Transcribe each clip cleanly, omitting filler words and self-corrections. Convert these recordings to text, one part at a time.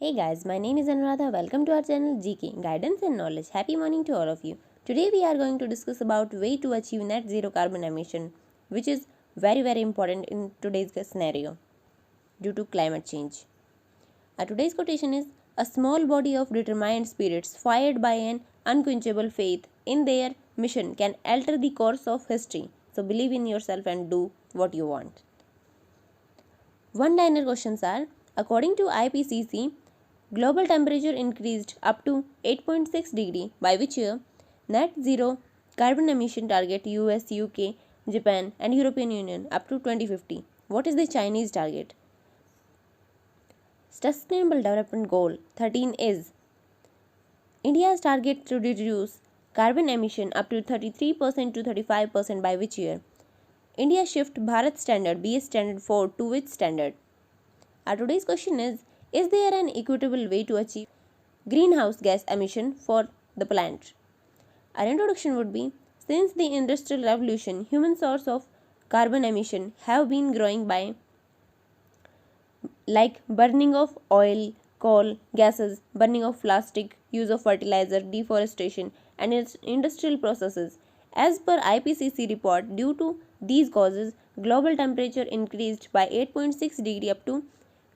Hey guys, my name is Anuradha. Welcome to our channel GK Guidance and Knowledge. Happy morning to all of you. Today we are going to discuss about way to achieve net zero carbon emission, which is very important in today's scenario due to climate change. Our today's quotation is: a small body of determined spirits fired by an unquenchable faith in their mission can alter the course of history. So believe in yourself and do what you want. One-liner questions are: according to IPCC, global temperature increased up to 8.6 degree by which year? Net zero carbon emission target US, UK, Japan and European Union up to 2050. What is the Chinese target? Sustainable Development Goal 13 is: India's target to reduce carbon emission up to 33% to 35% by which year? India shift Bharat Standard BS Standard 4 to which standard? Our today's question is there an equitable way to achieve greenhouse gas emission for the planet? Our introduction would be: since the Industrial Revolution, human source of carbon emission have been growing by like burning of oil, coal, gases, burning of plastic, use of fertilizer, deforestation and its industrial processes. As per IPCC report, due to these causes, global temperature increased by 8.6 degree up to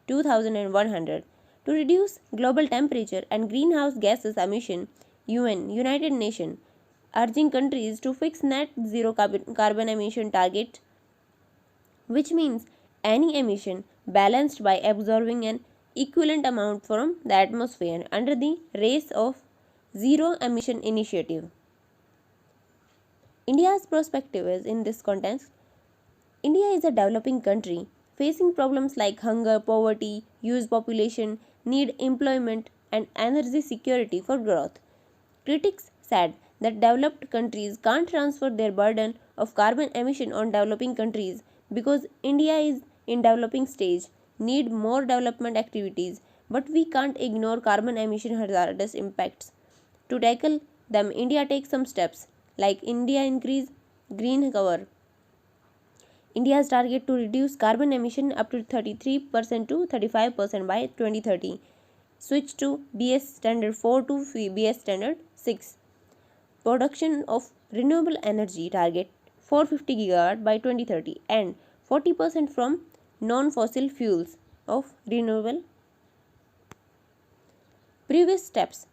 2100. To reduce global temperature and greenhouse gases emission, UN, United Nations, urging countries to fix net zero carbon emission target, which means any emission balanced by absorbing an equivalent amount from the atmosphere under the Race of Zero Emission Initiative. India's perspective is: in this context, India is a developing country facing problems like hunger, poverty, youth population, need employment and energy security for growth. Critics said that developed countries can't transfer their burden of carbon emission on developing countries because India is in developing stage, need more development activities, but we can't ignore carbon emission hazardous impacts. To tackle them, India takes some steps like India increase green cover. India's target to reduce carbon emission up to 33% to 35% by 2030. Switch to BS Standard 4 to BS Standard 6. Production of renewable energy target 450 gigawatt by 2030 and 40% from non-fossil fuels of renewable. Previous steps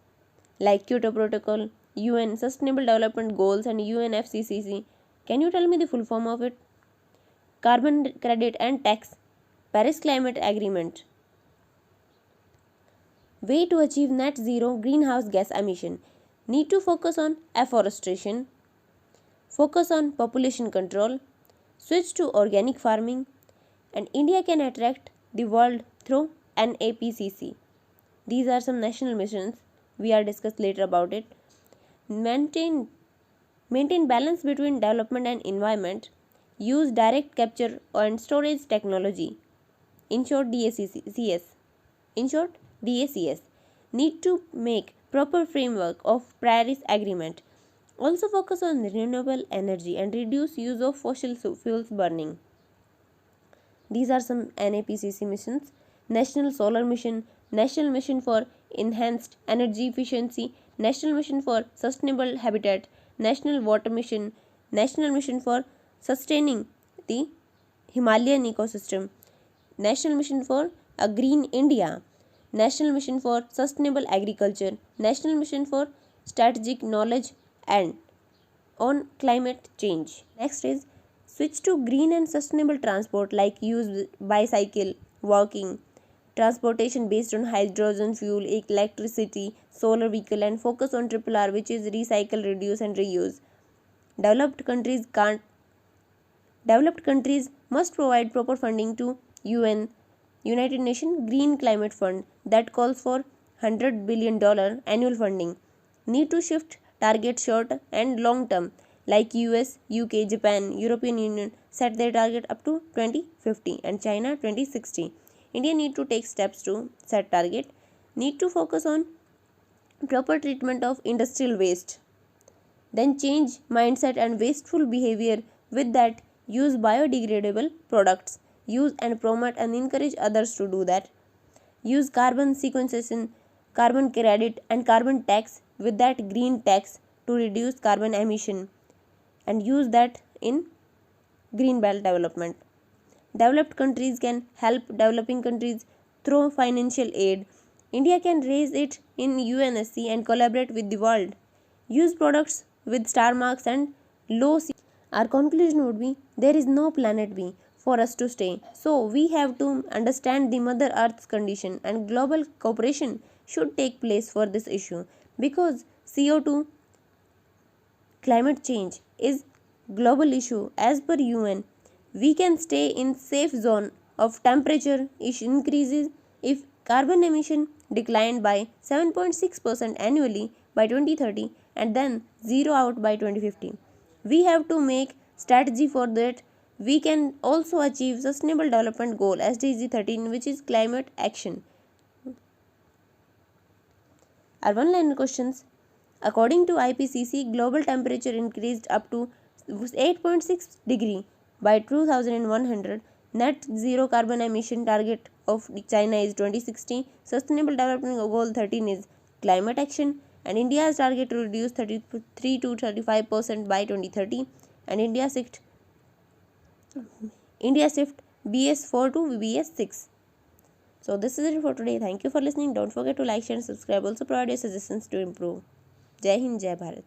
like Kyoto Protocol, UN Sustainable Development Goals and UNFCCC. Can you tell me the full form of it? Carbon credit and tax, Paris Climate Agreement. Way to achieve net zero greenhouse gas emission: need to focus on afforestation, focus on population control, switch to organic farming, and India can attract the world through NAPCC. These are some national missions. We are discussed later about it. Maintain balance between development and environment. Use direct capture and storage technology. In short, DACS. Need to make proper framework of Paris Agreement. Also focus on renewable energy and reduce use of fossil fuels burning. These are some NAPCC missions: National Solar Mission, National Mission for Enhanced Energy Efficiency, National Mission for Sustainable Habitat, National Water Mission, National Mission for Sustaining the Himalayan Ecosystem, National Mission for a Green India, National Mission for Sustainable Agriculture, National Mission for Strategic Knowledge and on Climate Change. Next is switch to green and sustainable transport like use bicycle, walking, transportation based on hydrogen fuel, electricity, solar vehicle, and focus on RRR, which is recycle, reduce and reuse. Developed countries must provide proper funding to UN, United Nations Green Climate Fund that calls for $100 billion annual funding. Need to shift target short and long term like US, UK, Japan, European Union set their target up to 2050 and China 2060. India need to take steps to set target. Need to focus on proper treatment of industrial waste. Then change mindset and wasteful behavior. With that, use biodegradable products. Use and promote and encourage others to do that. use carbon sequestration, carbon credit and carbon tax with that green tax to reduce carbon emission and use that in green belt development. Developed countries can help developing countries through financial aid. India can raise it in UNSC and collaborate with the world. Use products with star marks and low CO2. Our conclusion would be there is no planet B for us to stay. So we have to understand the Mother Earth's condition, and global cooperation should take place for this issue, because CO2 climate change is global issue. As per UN, we can stay in safe zone of temperature increases if carbon emission declined by 7.6% annually by 2030 and then zero out by 2050. We have to make strategy for that. We can also achieve sustainable development goal SDG 13, which is climate action. Our one-liner questions. According to IPCC, global temperature increased up to 8.6 degree by 2100. Net zero carbon emission target of China is 2060. Sustainable Development Goal 13 is climate action, and India's target to reduce 33 to 35% by 2030. And India shift BS4 to BS6. So this is it for today. Thank you for listening. Don't forget to like, share and subscribe. Also provide your suggestions to improve. Jai Hind, Jai Bharat.